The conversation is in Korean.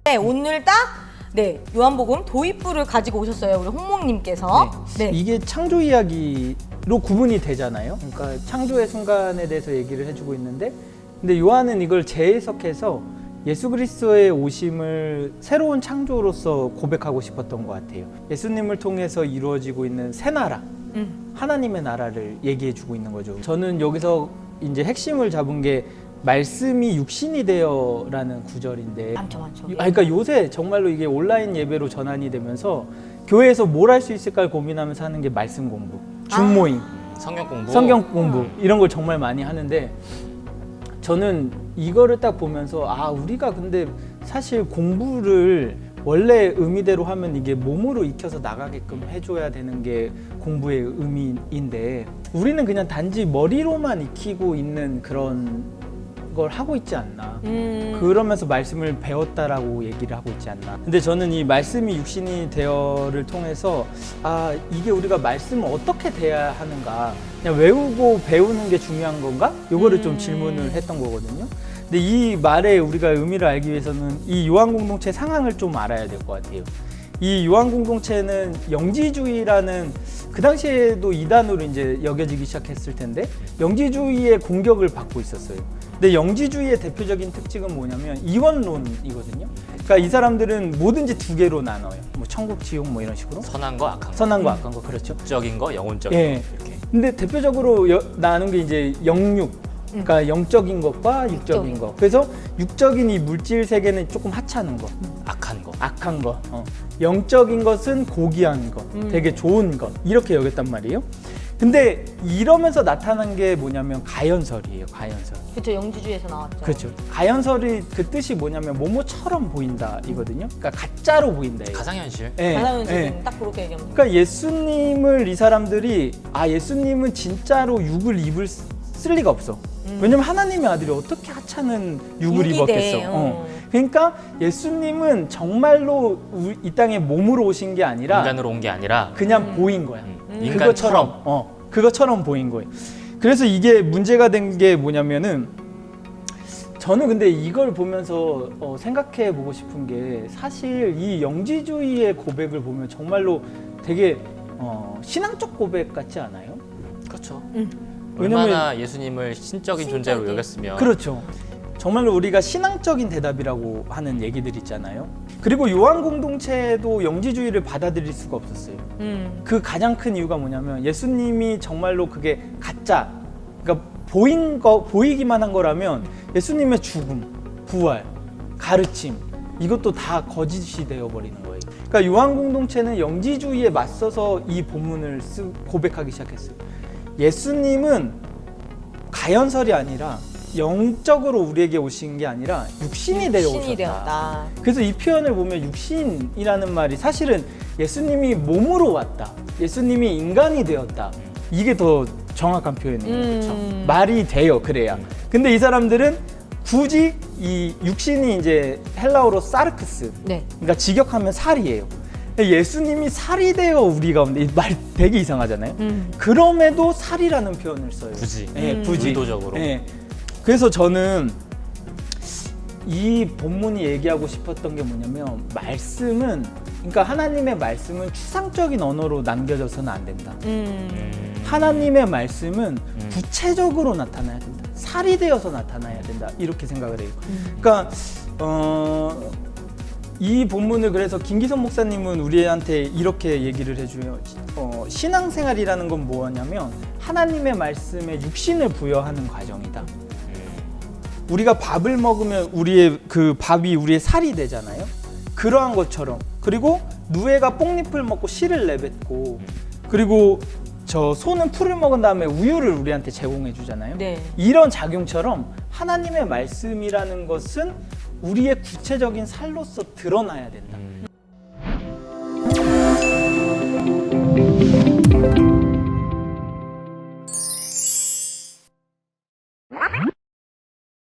네, 오늘 딱 요한복음 도입부를 가지고 오셨어요, 우리 홍목님께서. 네. 이게 창조 이야기로 구분이 되잖아요. 그러니까 창조의 순간에 대해서 얘기를 해주고 있는데, 근데 요한은 이걸 재해석해서 예수 그리스도의 오심을 새로운 창조로서 고백하고 싶었던 것 같아요. 예수님을 통해서 이루어지고 있는 새 나라, 하나님의 나라를 얘기해주고 있는 거죠. 저는 여기서 이제 핵심을 잡은 게 말씀이 육신이 되어라는 구절인데, 많죠. 그러니까 요새 정말로 이게 온라인 예배로 전환이 되면서 교회에서 뭘 할 수 있을까 고민하면서 하는 게 말씀 공부, 중모임, 성경 공부 이런 걸 정말 많이 하는데, 저는 이거를 딱 보면서 우리가 근데 사실 공부를 원래 의미대로 하면 이게 몸으로 익혀서 나가게끔 해줘야 되는 게 공부의 의미인데, 우리는 그냥 단지 머리로만 익히고 있는 그런 걸 하고 있지 않나. 그러면서 말씀을 배웠다라고 얘기를 하고 있지 않나. 근데 저는 이 말씀이 육신이 되어를 통해서 이게 우리가 말씀을 어떻게 돼야 하는가, 그냥 외우고 배우는 게 중요한 건가? 요거를 좀 질문을 했던 거거든요. 근데 이 말의 우리가 의미를 알기 위해서는 이 요한 공동체 상황을 좀 알아야 될 것 같아요. 이 요한 공동체는 영지주의라는, 그 당시에도 이단으로 이제 여겨지기 시작했을 텐데, 영지주의의 공격을 받고 있었어요. 근데 영지주의의 대표적인 특징은 뭐냐면 이원론이거든요. 그러니까 이 사람들은 뭐든지 두 개로 나눠요. 뭐 천국, 지옥 뭐 이런 식으로. 선한 거, 악한 거. 선한 거, 악한 거, 그렇죠. 영적인 거, 영혼적인 거. 이렇게. 근데 대표적으로 나눈 게 이제 영육. 그러니까 영적인 것과 육적인 것. 그래서 육적인 이 물질 세계는 조금 하찮은 것, 악한 것. 영적인 것은 고귀한 것, 되게 좋은 것, 이렇게 여겼단 말이에요. 근데 이러면서 나타난 게 뭐냐면 가연설이에요. 가연설. 그렇죠, 영지주의에서 나왔죠. 그렇죠. 가연설이 그 뜻이 뭐냐면 뭐뭐처럼 보인다 이거든요. 그러니까 가짜로 보인다. 이거. 가상현실. 가상현실은 딱 그렇게 얘기합니다. 그러니까 예수님을 이 사람들이 예수님은 진짜로 육을 입을 쓸 리가 없어. 왜냐면 하나님의 아들이 어떻게 하찮은 육을 입었겠어. 그러니까 예수님은 정말로 이 땅에 몸으로 오신 게 아니라, 인간으로 온 게 아니라 그냥 보인 거야. 인간처럼. 그것처럼 보인 거예요. 그래서 이게 문제가 된 게 뭐냐면은, 저는 근데 이걸 보면서 생각해 보고 싶은 게, 사실 이 영지주의의 고백을 보면 정말로 되게 신앙적 고백 같지 않아요? 그렇죠. 왜냐면 얼마나 예수님을 신적인 존재로 여겼으면. 그렇죠. 정말로 우리가 신앙적인 대답이라고 하는 얘기들 있잖아요. 그리고 요한 공동체도 영지주의를 받아들일 수가 없었어요. 그 가장 큰 이유가 뭐냐면, 예수님이 정말로 그게 가짜, 그러니까 보이기만 한 거라면 예수님의 죽음, 부활, 가르침, 이것도 다 거짓이 되어버리는 거예요. 그러니까 요한 공동체는 영지주의에 맞서서 이 본문을 고백하기 시작했어요. 예수님은 가연설이 아니라 영적으로 우리에게 오신 게 아니라 육신이 되어 오셨다. 그래서 이 표현을 보면 육신이라는 말이 사실은 예수님이 몸으로 왔다, 예수님이 인간이 되었다, 이게 더 정확한 표현이에요. 말이 돼요, 그래야. 근데 이 사람들은 굳이 이 육신이 이제 헬라어로 사르크스, 그러니까 직역하면 살이에요. 예수님이 살이 되어 우리 가운데, 이 말 되게 이상하잖아요. 그럼에도 살이라는 표현을 써요. 굳이. 굳이. 의도적으로. 그래서 저는 이 본문이 얘기하고 싶었던 게 뭐냐면, 말씀은, 그러니까 하나님의 말씀은 추상적인 언어로 남겨져서는 안 된다. 하나님의 말씀은 구체적으로 나타나야 된다. 살이 되어서 나타나야 된다. 이렇게 생각을 해요. 그러니까 이 본문을, 그래서 김기선 목사님은 우리한테 이렇게 얘기를 해줘요. 신앙생활이라는 건 뭐냐면 하나님의 말씀에 육신을 부여하는 과정이다. 우리가 밥을 먹으면 우리의 그 밥이 우리의 살이 되잖아요. 그러한 것처럼. 그리고 누에가 뽕잎을 먹고 씨를 내뱉고, 그리고 저 소는 풀을 먹은 다음에 우유를 우리한테 제공해 주잖아요. 이런 작용처럼 하나님의 말씀이라는 것은 우리의 구체적인 살로서 드러나야 된다.